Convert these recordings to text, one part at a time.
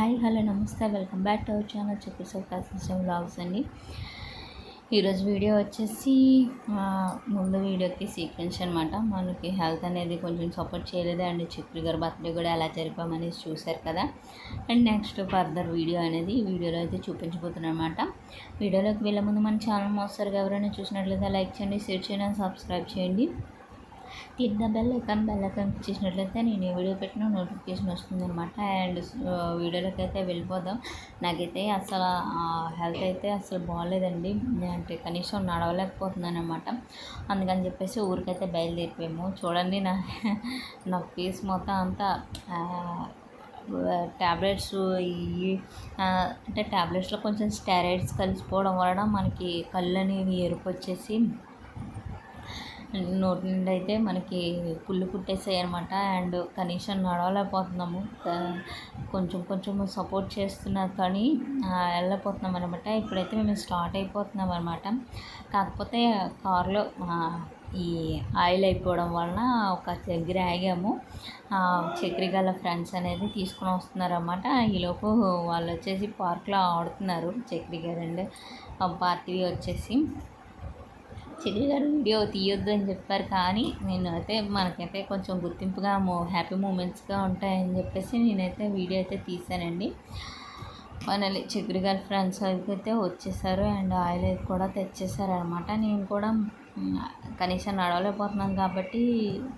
Hi hello నమస్తే welcome back to our channel చెప్పేసి fashion vlogs అండి. ఈరోజు వీడియో వచ్చేసి ముందు వీడియోకి సీక్వెన్స్ అనమాట. మనకి హెల్త్ అనేది కొంచెం సపోర్ట్ చేయలేదు అండ్ చక్రి గారు బర్త్డే కూడా ఎలా జరిపామనేది చూశారు కదా. అండ్ నెక్స్ట్ ఫర్దర్ వీడియో అనేది ఈ వీడియోలో అయితే చూపించబోతున్నాను అనమాట. వీడియోలోకి వెళ్ళే ముందు మన ఛానల్ మోస్తరుగా ఎవరైనా చూసినట్లయితే లైక్ చేయండి, షేర్ చేయండి, సబ్స్క్రైబ్ చేయండి. క్లిక్ ద బెల్ ఐకాన్ చేసినట్లయితే నేను ఏ వీడియో పెట్టినా నోటిఫికేషన్ వస్తుందన్నమాట. అండ్ వీడియోలోకి అయితే వెళ్ళిపోదాం. నాకైతే అసలు హెల్త్ అయితే అసలు బాగాలేదండి, అంటే కనీసం నడవలేకపోతున్నాను అనమాట. అందుకని చెప్పేసి ఊరికైతే బయలుదేరిపోయాము. చూడండి నా ఫేస్ మొత్తం అంతా ట్యాబ్లెట్స్ ఇవి అంటే ట్యాబ్లెట్స్లో కొంచెం స్టెరాయిడ్స్ కలిసిపోవడం వలన మనకి కళ్ళు అనేవి ఎరుపు వచ్చేసి నోటి నుండి అయితే మనకి పుళ్ళు పుట్టేసాయి అనమాట. అండ్ కనీసం నడవలేకపోతున్నాము. కొంచెం సపోర్ట్ చేస్తున్నారు కానీ వెళ్ళలేకపోతున్నాం అనమాట. ఇప్పుడైతే మేము స్టార్ట్ అయిపోతున్నాం అనమాట. కాకపోతే కారులో ఈ ఆయిల్ అయిపోవడం వలన ఒక దగ్గర ఆగాము. చక్రి గల ఫ్రెండ్స్ అనేది తీసుకుని వస్తున్నారన్నమాట. ఈలోపు వాళ్ళు వచ్చేసి పార్క్లో ఆడుతున్నారు. చక్రి గారు అండ్ పార్టీ వచ్చేసి చక్రి గారు వీడియో తీయొద్దు అని చెప్పారు, కానీ నేనైతే మనకైతే కొంచెం గుర్తింపుగా హ్యాపీ మూమెంట్స్గా ఉంటాయని చెప్పేసి నేనైతే వీడియో అయితే తీసానండి. ఫైనల్లీ చక్రి గారి ఫ్రెండ్స్ అయితే వచ్చేసారు అండ్ ఆయిల్ అయితే కూడా తెచ్చేసారనమాట. నేను కూడా కనీసం నడవలేకపోతున్నాను కాబట్టి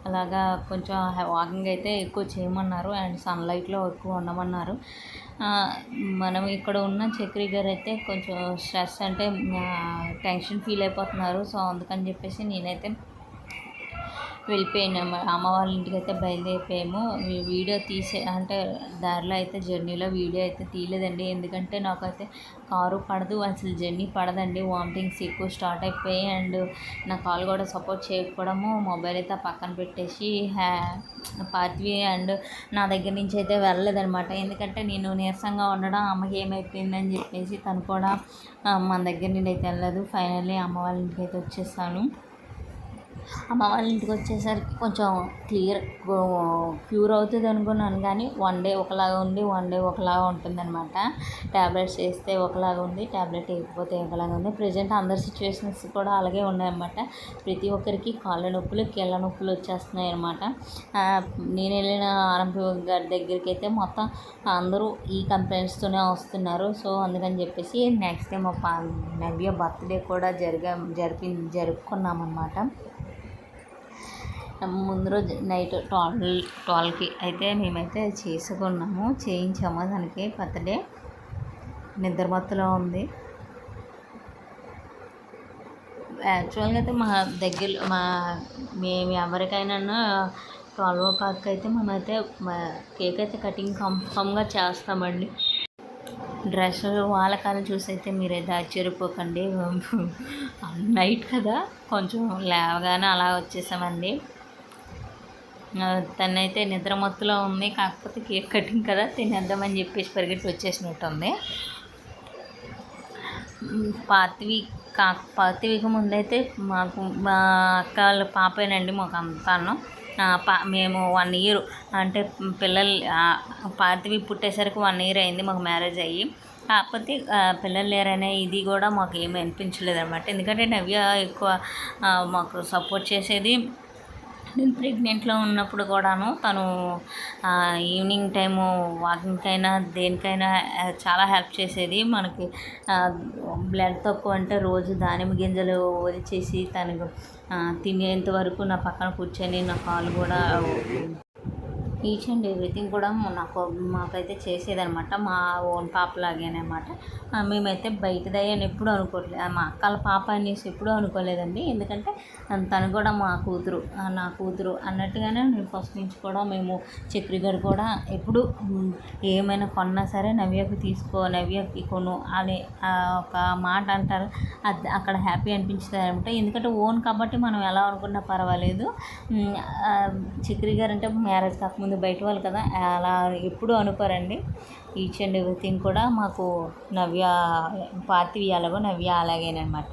అలాగా కొంచెం వాకింగ్ అయితే ఎక్కువ చేయమన్నారు అండ్ సన్లైట్లో ఎక్కువ ఉండమన్నారు. మనం ఇక్కడ ఉన్న చక్రి గారు అయితే కొంచెం స్ట్రెస్ అంటే టెన్షన్ ఫీల్ అయిపోతున్నారు. సో అందుకని చెప్పేసి నేనైతే వెళ్ళిపోయాను. అమ్మ వాళ్ళ ఇంటికి అయితే బయలుదేరిపోయాము. వీడియో అంటే దారిలో అయితే జర్నీలో వీడియో అయితే తీయలేదండి, ఎందుకంటే నాకైతే కారు పడదు, అసలు జర్నీ పడదండి. వామిటింగ్స్ ఎక్కువ స్టార్ట్ అయిపోయాయి అండ్ నా కాలు కూడా సపోర్ట్ చేయకపోవడము మొబైల్ అయితే పక్కన పెట్టేసి పాత్వి అండ్ నా దగ్గర నుంచి అయితే వెళ్ళలేదనమాట. ఎందుకంటే నేను నీరసంగా ఉండడం అమ్మకి ఏమైపోయిందని చెప్పేసి తను కూడా మన దగ్గర నుండి అయితే వెళ్ళలేదు. ఫైనల్లీ అమ్మ వాళ్ళ ఇంటికి అయితే వచ్చేసాను. అమ్మ వాళ్ళ ఇంటికి వచ్చేసరికి కొంచెం క్యూర్ అవుతుంది అనుకున్నాను, కానీ వన్ డే ఒకలాగా ఉంది, వన్ డే ఒకలాగా ఉంటుందన్నమాట. ట్యాబ్లెట్స్ వేస్తే ఒకలాగా ఉంది, ట్యాబ్లెట్ వేయకపోతే ఒకలాగా ఉంది. ప్రజెంట్ అందరి సిచ్యువేషన్స్ కూడా అలాగే ఉన్నాయన్నమాట. ప్రతి ఒక్కరికి కాళ్ళ నొప్పులు కీళ్ళ నొప్పులు వచ్చేస్తున్నాయి అన్నమాట. నేను వెళ్ళిన ఆర్ఎంపీ గారి దగ్గరికి అయితే మొత్తం అందరూ ఈ కంప్లైంట్స్తోనే వస్తున్నారు. సో అందుకని చెప్పేసి నెక్స్ట్ డే మా నవ్య బర్త్డే కూడా జరుపుకున్నామన్నమాట. ముందు రోజు నైట్ 12కి అయితే మేమైతే చేయించాము దానికి బర్త్డే. నిద్రమత్తులో ఉంది. యాక్చువల్గా అయితే మా దగ్గర మేము ఎవరికైనా 12 అయితే మేమైతే కేక్ అయితే కటింగ్ కన్ఫామ్గా చేస్తామండి. డ్రెస్ వాళ్ళకాలు చూసి అయితే మీరైతే ఆశ్చర్యపోకండి. నైట్ కదా కొంచెం లేవగానే అలా వచ్చేసామండి. తనైతే నిద్ర మత్తులో ఉంది, కాకపోతే కేక్ కటింగ్ కదా తినేద్దామని చెప్పేసి పరిగెట్టి వచ్చేసినట్టుంది. పార్టీకి ముందైతే మాకు మా అక్క వాళ్ళ పాపేనండి మాకు అంతాను. మేము 1 year అంటే పిల్లలు పార్టీ పుట్టేసరికి 1 year అయింది మాకు మ్యారేజ్ అయ్యి. కాకపోతే పిల్లలు లేరనే ఇది కూడా మాకు ఏమీ అనిపించలేదు అనమాట. ఎందుకంటే నవ్య ఎక్కువ మాకు సపోర్ట్ చేసేది. నేను ప్రెగ్నెంట్లో ఉన్నప్పుడు కూడాను తను ఈవినింగ్ టైము వాకింగ్కైనా దేనికైనా చాలా హెల్ప్ చేసేది. మనకి బ్లడ్ తక్కువ అంటే రోజు దానిమ్మ గింజలు ఒలిచేసి తనకు తినేంత వరకు నా పక్కన కూర్చొని నా కాలు కూడా ఈచ్ అండ్ ఎవ్రీథింగ్ కూడా మాకైతే చేసేదనమాట. మా ఓన్ పాపలాగేనమాట. మేమైతే బయటదయ్యని ఎప్పుడూ అనుకోవట్లేదు, మా అక్కల పాప అనేసి ఎప్పుడూ అనుకోలేదండి. ఎందుకంటే తను కూడా నా కూతురు అన్నట్టుగానే నేను ఫస్ట్ నుంచి కూడా మేము చక్రి గారు కూడా ఎప్పుడు ఏమైనా కొన్నా సరే నవ్యకి కొను అని ఒక మాట అంటారు. అది అక్కడ హ్యాపీ అనిపించుతుంది అనమాట. ఎందుకంటే ఓన్ కాబట్టి మనం ఎలా అనుకున్నా పర్వాలేదు. చక్రి గారు అంటే మ్యారేజ్ కాకముందు ముందు బయట వాళ్ళు కదా అలా ఎప్పుడూ అనుకోరండి. ఈచ్ అండ్ ఎవ్రీథింగ్ కూడా మాకు పార్థివి అలాగో నవ్య అలాగేనమాట.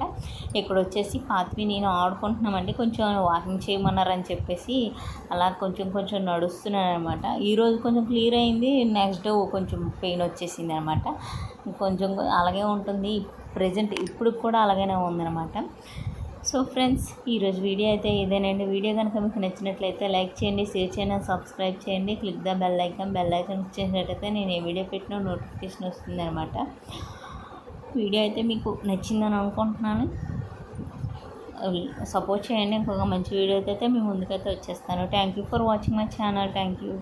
ఇక్కడ వచ్చేసి పార్థివి నేను ఆడుకుంటున్నామండి, కొంచెం వాకింగ్ చేయమన్నారని చెప్పేసి అలా కొంచెం కొంచెం నడుస్తున్నాను అనమాట. ఈరోజు కొంచెం క్లియర్ అయింది, నెక్స్ట్ డే కొంచెం పెయిన్ వచ్చేసింది అనమాట. కొంచెం అలాగే ఉంటుంది, ప్రజెంట్ ఇప్పుడు కూడా అలాగనే ఉందన్నమాట. సో ఫ్రెండ్స్, ఈరోజు వీడియో అయితే ఇదేనండి. వీడియో కనుక మీకు నచ్చినట్లయితే లైక్ చేయండి, షేర్ చేయండి, సబ్స్క్రైబ్ చేయండి, click the bell icon click చేసినట్టయితే నేను ఏ వీడియో పెట్టినా నోటిఫికేషన్ వస్తుంది అనమాట. వీడియో అయితే మీకు నచ్చిందని అనుకుంటున్నాను. సపోర్ట్ చేయండి, ఇంకొక మంచి వీడియోతో అయితే మీ ముందుకైతే వచ్చేస్తాను. Thank you for watching my channel. Thank you.